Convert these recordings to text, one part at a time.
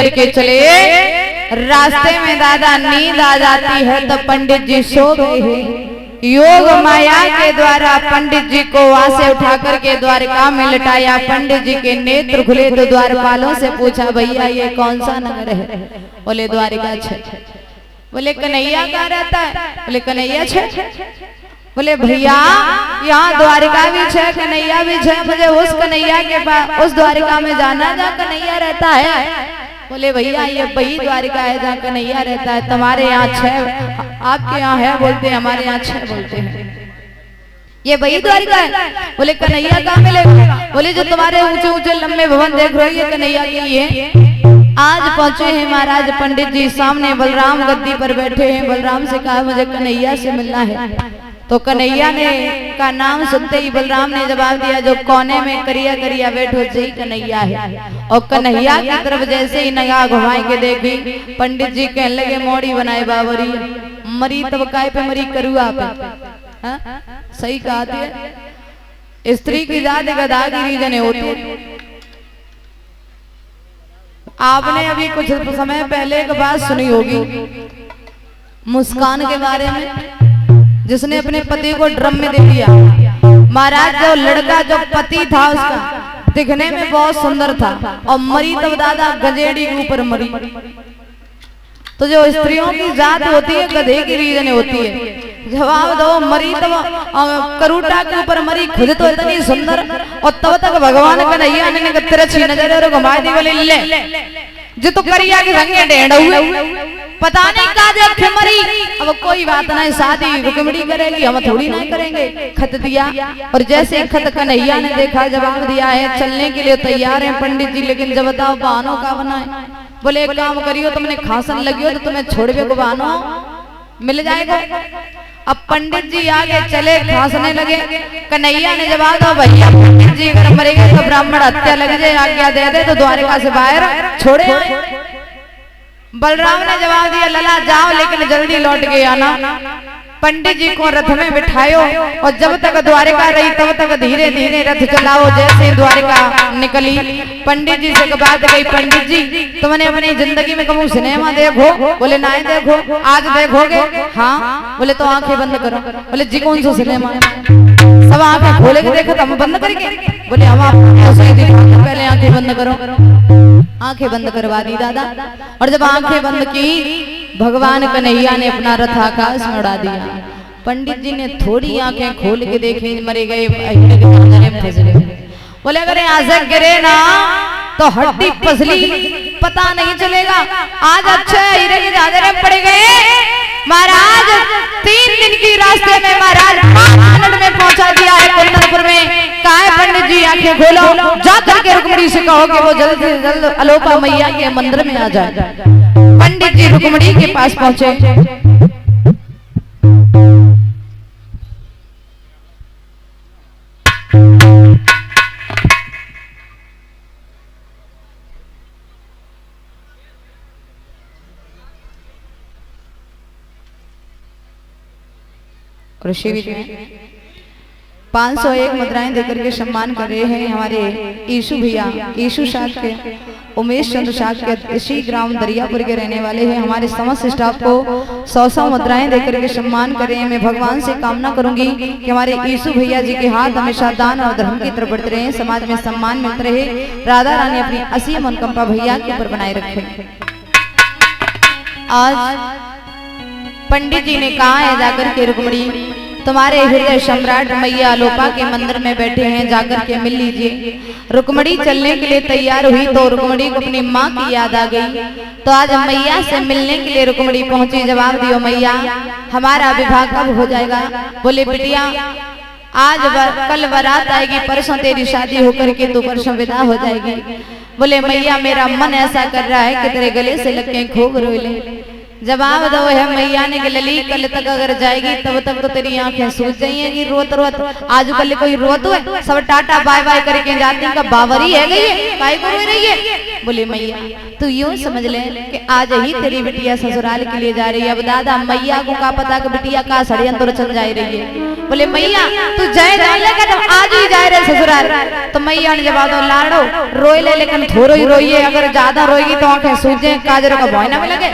करके चले। रास्ते में दादा नींद आ जाती है तो पंडित जी सो गए हैं। योग माया के द्वारा पंडित जी को वहां से उठा करके द्वारका में लटाया। पंडित जी के नेत्र खुले तो द्वारपालों से पूछा, भैया ये कौन सा नगर है? बोले द्वारिका छे। बोले कन्हैया कहाँ रहता है? बोले कन्हैया छे। बोले भैया यहाँ द्वारिका भी छे, कन्हैया भी छे, मुझे उस कन्हैया के पास, उस द्वारिका में जाना जहाँ कन्हैया रहता है। बोले भैया ये वही द्वारिका है जहाँ कन्हैया रहता है, तुम्हारे यहाँ छह, आपके यहाँ है बोलते हैं, हमारे यहाँ छह बोलते हैं, ये वही द्वारिका है। बोले कन्हैया कहाँ मिलेगा? बोले जो तुम्हारे ऊंचे ऊंचे लंबे भवन देख रहे हो ये कन्हैया के लिए। आज पहुंचे हैं महाराज पंडित जी, सामने बलराम गद्दी पर बैठे हैं। बलराम से कहा मुझे कन्हैया से मिलना है। तो कन्हैया ने का नाम सुनते ही बलराम ने जवाब दिया, जो कोने में करिया करिया बैठो सही कन्हैया है। और कन्हैया की तरफ जैसे ही निगाह घुमाई के देखी, पंडित जी कहने लगे मोड़ी बनाए बाबरी, मरी तब काय पे मरी करुआ पे। सही कहा थी, स्त्री की जात गदागिरी जने होती। आपने अभी कुछ समय पहले एक बात सुनी होगी मुस्कान के बारे में, जिसने अपने पति को ड्रम में दे दिया। महाराज जो लड़का जो पति था उसका दिखने में बहुत सुंदर था और मरी तब दादा गजेड़ी के ऊपर मरी। तो जो स्त्रियों की जात होती है गधे की रीजन होती है। जवाब दो, मरी तब करूटा के ऊपर मरी, खुद तो इतनी सुंदर और तब तक भगवान कन्हैया ने तिरछी नजर घुमा दी। बोले ले जो तो करिया के रंगे ढेड़ हुए, पता नहीं कहा देखे मरी। अब कोई बात नहीं, शादी रुकमड़ी करेगी, हम थोड़ी नहीं करेंगे। खत दिया और जैसे खत कन्हैया ने देखा जवाब दिया है चलने के लिए तैयार है पंडित जी, लेकिन जब बताओ बहानों का बनाए। बोले एक काम करियो, तुमने खांसन लगी हो तो तुम्हें छोड़वे को बहानों मिल जाएगा। अब पंडित जी आगे चले, खांसने लगे। कन्हैया ने जवाब दिया भैया पंडित जी अगर मरेंगे तो ब्राह्मण हत्या लग जाए, आज्ञा दे दे तो द्वारिका से बाहर छोड़े। बलराम ने जवाब दिया लला जाओ लेकिन जल्दी लौट के आना। पंडित जी को रथ में बिठायो और जब तक द्वारिका रही तब तक धीरे धीरे रथ चलाओ। जैसे द्वारिका निकली पंडित जी से बात गई, पंडित जी तुमने अपनी जिंदगी में कभी सिनेमा देखो? बोले नहीं देखो। आज देखोगे? हाँ। बोले तो आंखें बंद करो। बोले जी कौन सा सिनेमा? सब आंखें खोले के देखो तो हम बंद करेंगे। बोले हम पहले आंखें बंद करो। आंखें बंद करवा दी दादा, और जब आंखें बंद की भगवान कन्हैया ने अपना रथ आकाश में उड़ा दिया। पंडित जी ने थोड़ी आंखें खोल के देखे, मरे गए फंस गए। बोले अगर यहाँ से गिरे ना तो हड्डी पसली पता नहीं चलेगा। आज अच्छे हीरे के झांझरे पड़ गए। महाराज 3 दिन की रास्ते में महाराज 5 मिनट में पहुंचा दिया है कुंदनपुर में। कहा है पंडित जी आंखें खोलो, जा करके रुक्मणी से कहो कि वो जल्द से जल्द अलोपा मैया के मंदिर में आ जाए। पंडित जी रुक्मणी के पास पहुंचे। ऋषि 501 मुद्राएं देकर के सम्मान कर रहे हैं हमारे ईशु भैया, ईशु शाख के उमेश चंद्र शाख के इसी ग्राम दरियापुर के रहने वाले हैं। हमारे समस्त स्टाफ को 100 मुद्राएं देकर के सम्मान कर रहे हैं। मैं भगवान से कामना करूंगी कि हमारे ईशु भैया जी के हाथ हमेशा दान और धर्म की तरफ बढ़ते रहे, समाज में सम्मान मिलते रहे, राधा रानी अपनी असीम अनुकंपा भैया के ऊपर बनाए रखे। आज पंडित जी ने कहा है जाकर के रुक्मणी तुम्हारे हृदय सम्राट मैया अलोपा के मंदिर में बैठे हैं, जाकर के मिल लीजिए। रुक्मणी चलने के लिए तैयार हुई तो रुक्मणी को अपनी माँ की याद आ गई। तो आज मैया से मिलने के लिए रुक्मणी पहुंची। जवाब दियो मैया हमारा विवाह कब हो जाएगा? बोले बिटिया आज कल बारात आएगी, परसों तेरी शादी होकर के तो परसों विदा हो जाएगी। बोले मैया मेरा मन ऐसा कर रहा है कि तेरे गले से लग के खूब रोए ले। जवाब दो है मैया ने कि लली कल तक अगर जाएगी तब तक तो तेरी आंखें सूज जाएंगी रोत रोत। आज कल कोई रोत है सब टाटा बाय बाय करके जाती का बावरी है गई है काय को रो रही है। बोले मैया तू यूं समझ ले कि आज ही तेरी बिटिया ससुराल के लिए जा रही है। अब दादा मैया को का पता कि बिटिया का षड्यंत्र चल जा रही है। बोले मैया तू जाए लेकिन आज ही जा रहे ससुराल। तो मैया ने जवाब दो लाडो रोए ले लेकिन थोड़ो ही रोइए, अगर ज्यादा रोएगी तो आंखें सूजे काजरों का भौना में लगे।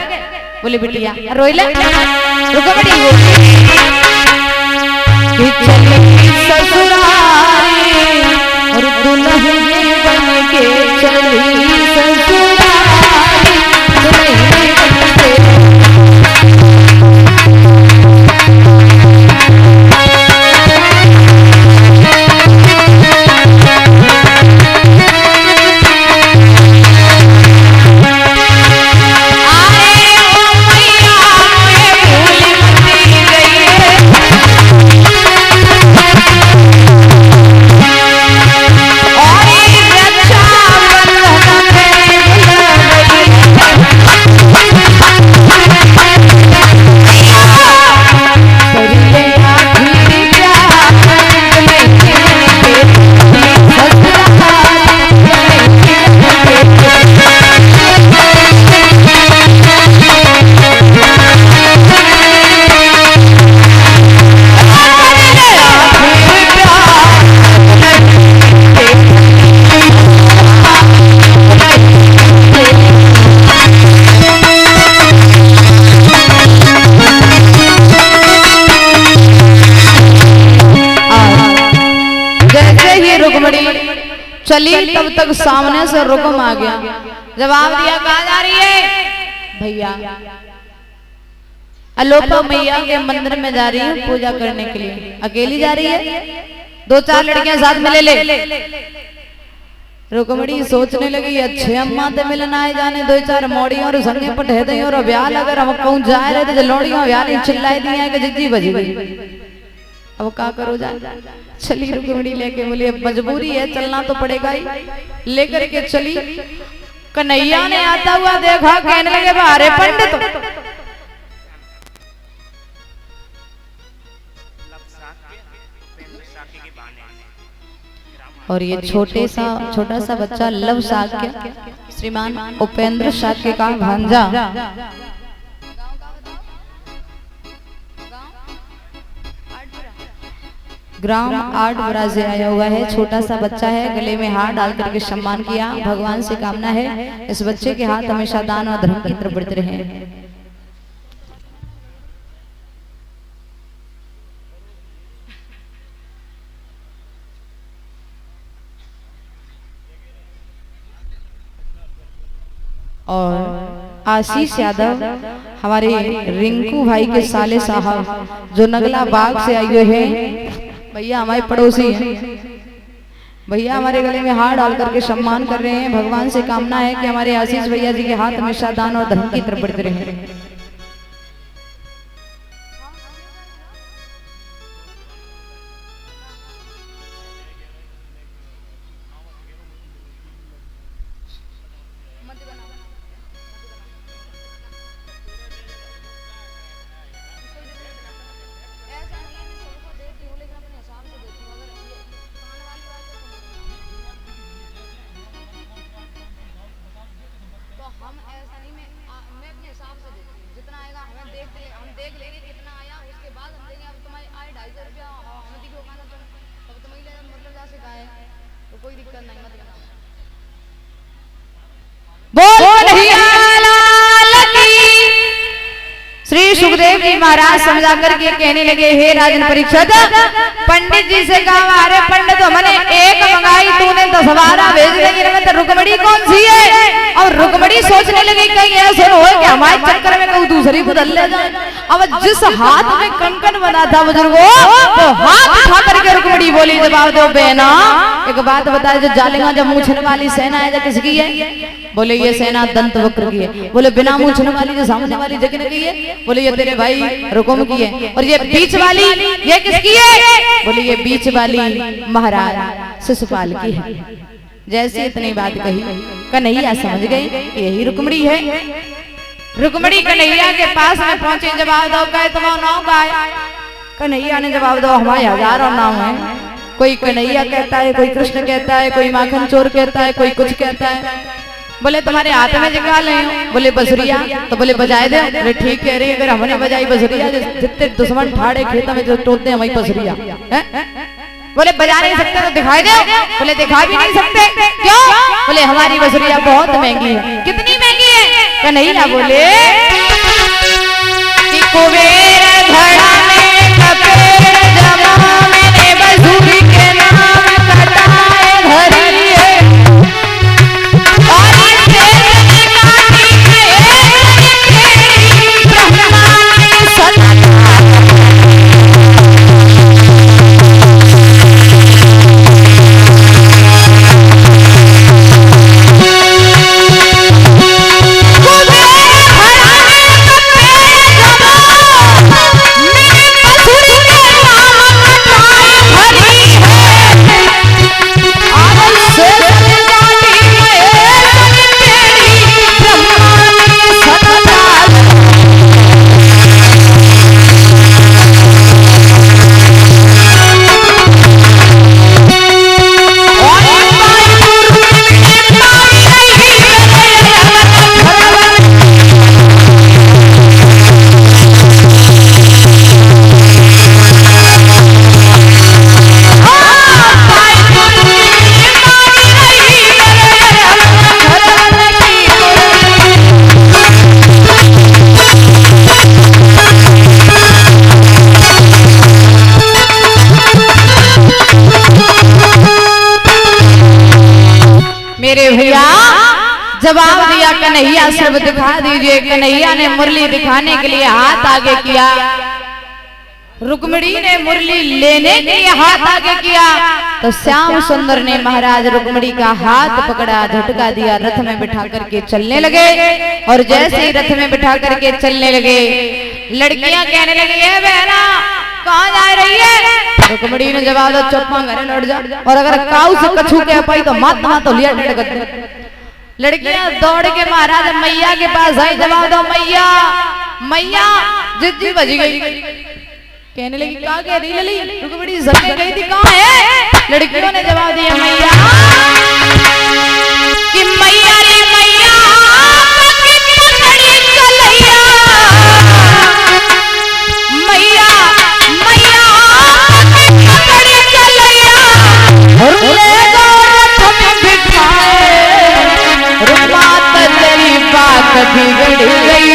बोले बिटिया रोई ले रुको बड़ी कि चली ससुराल और दुल्हन बन के चली ससुराल दुल्हन बन के। चली तब तक सामने से रुकम आ गया। जवाब दिया कहा जा रही है भैया अलोपा मैया के मंदिर में जा रही है पूजा करने के लिए। अकेली जा रही है, दो चार लड़कियां साथ में ले ले। रुकमणी सोचने लगी अच्छे अम्मा ते मिलना है जाने दो चार मोड़ी और संगे पठे दे और ब्याह अगर हम कहूं जा रहे थे लोड़ियों ब्याह नहीं चिल्लाई दी है कि जिद्दी बजी अब का करो जा। चली रुकमणी लेके बोली अब मजबूरी है चलना तो पड़ेगा ही। लेकर के चली कन्हैया ने आता हुआ देखा कहने लगे बारे पंडित और ये छोटा सा बच्चा लव साक्य श्रीमान उपेंद्र साक्य का भांजा ग्राम 8 बरा से आया हुआ है। छोटा सा बच्चा है, गले में हार डाल करके सम्मान किया। भगवान से कामना है इस बच्चे के हाथ हमेशा दान और धर्म की तरफ बढ़ते रहे। और आशीष यादव हमारे रिंकू भाई के साले साहब जो नगला बाग से आए हुए हैं भैया हमारे पड़ोसी हैं। भैया हमारे गले में हार डाल करके सम्मान कर रहे हैं। भगवान से कामना है कि हमारे आशीष भैया जी के हाथ हमेशा दान और धर्म की तरफ बढ़ते रहे। श्री सुखदेव जी महाराज समझा करके कहने लगे हे राजन परीक्षित पंडित जी से कहा अरे पंडित हमने एक मंगाई तूने 10 12 भेज देंगे तो रुकमणी कौन सी है। और रुकमणी सोचने लगी कहीं ऐसा हो कि हमारे चक्कर में कोई दूसरी बदल ले जाए। अब जिस हाथ में कंकन बना था बुजुर्गों तो हाथ उठा करके रुकमणी बोली जवाब दो बहना एक बात बताए जो जालेगा जब मूछने वाली सेना है किसकी है। बोले ये सेना दंत वक्र की है। बोले बिना मूछने वाली जो सामने वाली जगह की है। बोले ये तेरे भाई रुकुम की है। और ये बीच वाली ये किसकी है। बोले ये बीच वाली महाराज शिशुपाल की है। जैसे इतनी बात कही कन्हैया समझ गए यही रुक्मणी है। रुक्मणी कन्हैया के पास में पहुंची, जवाब दो कहे तुम्हारा नाम का है? कन्हैया ने जवाब दो हमारे हजारों नाम है, कोई कन्हैया कहता है, कोई कृष्ण कहता है, कोई माखन चोर कहता है, कोई कुछ कहता है। बोले तुम्हारे हाथ में जगा ले, बोले बसुरिया, तो बोले बजाए दे। बोले ठीक कह रही, अगर हमने बजाई बसुरिया, जितने दुश्मन ठाड़े खेत में जो टोटते हैं वही बसुरिया। बोले बजा नहीं सकते तो दिखाई दे। बोले दिखा भी नहीं सकते, क्यों? बोले हमारी बसुरिया बहुत महंगी है। कितनी महंगी है? कन्हैया बोले कि कुबेर घड़ा में कपेर जमा, मैंने बसुरी के नाम कटाए धरी है। मेरे भैया जवाब दिया कन्हैया सब दिखा दीजिए। कन्हैया ने मुरली दिखाने के लिए हाथ आगे किया, रुक्मिणी ने मुरली लेने के लिए हाथ आगे किया, तो श्याम सुंदर ने महाराज रुक्मिणी का हाथ पकड़ा, झटका दिया, रथ में बिठा करके चलने लगे। और जैसे ही रथ में बिठा करके चलने लगे, लड़कियां कहने लगी है बहना कहाँ जा रही है? रुक्मिणी ने जवाब दिया चुप्पा घरे लौट जा, और अगर काऊ से कछू कह पाई तो मत तो लिया डगत। लड़कियां दौड़ के महाराज मैया के पास आई, जवाब दो मैया, मैया जिद्दी बज गई। कहने लगी क्या कह रही लली? रुक्मिणी सके गई थी, कहाँ है? लड़कियों ने जवाब दिया मैया कि मैया रे मैया बिगड़ गई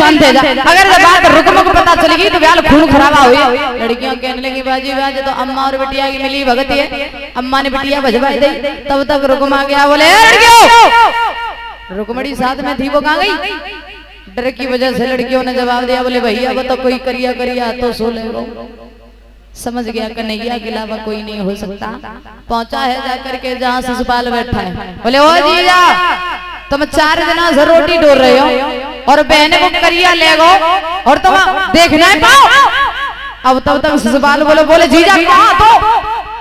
बहन करिया अगर बात रुकमुक पता चलेगी तो ब्याल खून खराबा हुई। लड़कियां कहने लगी बाजी बाज तो अम्मा और बिटिया की मिली भगत है, अम्मा ने बिटिया भजवाई दी, तब तक रुकम आ गया। बोले रुकमणी साथ में थी, वो कहाँ गई? डर की वजह से लड़कियों ने जवाब दिया, बोले भैया वो तो कोई करिया करिया तो सो ले। समझ गया कन्हैया के अलावा कोई नहीं हो सकता। पहुंचा है जाकर के जहाँ शिशुपाल बैठा है। बोले ओ जीजा तुम 4 दिनों से रोटी डोल रहे हो और बहने को करिया ले गो और तुम देखना है पाओ। अब तब तक शिशुपाल बोले जीजा कहाँ तो?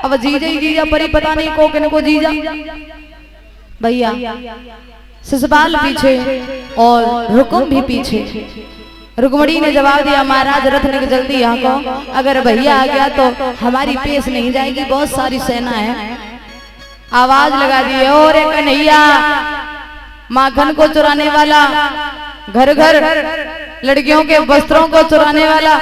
अब जीजा ही जीजा परी पता नहीं को किन को जीजा। भैया शिशुपाल पीछे और रुकुम भी पीछे। रुक्मिणी ने जवाब दिया महाराज रथ ने जल्दी यहाँ को, अगर भैया आ गया तो हमारी पेश नहीं जाएगी, बहुत सारी सेना है। आवाज लगा दी और कन्हैया माखन को चुराने वाला, घर घर लड़कियों के वस्त्रों को चुराने वाला।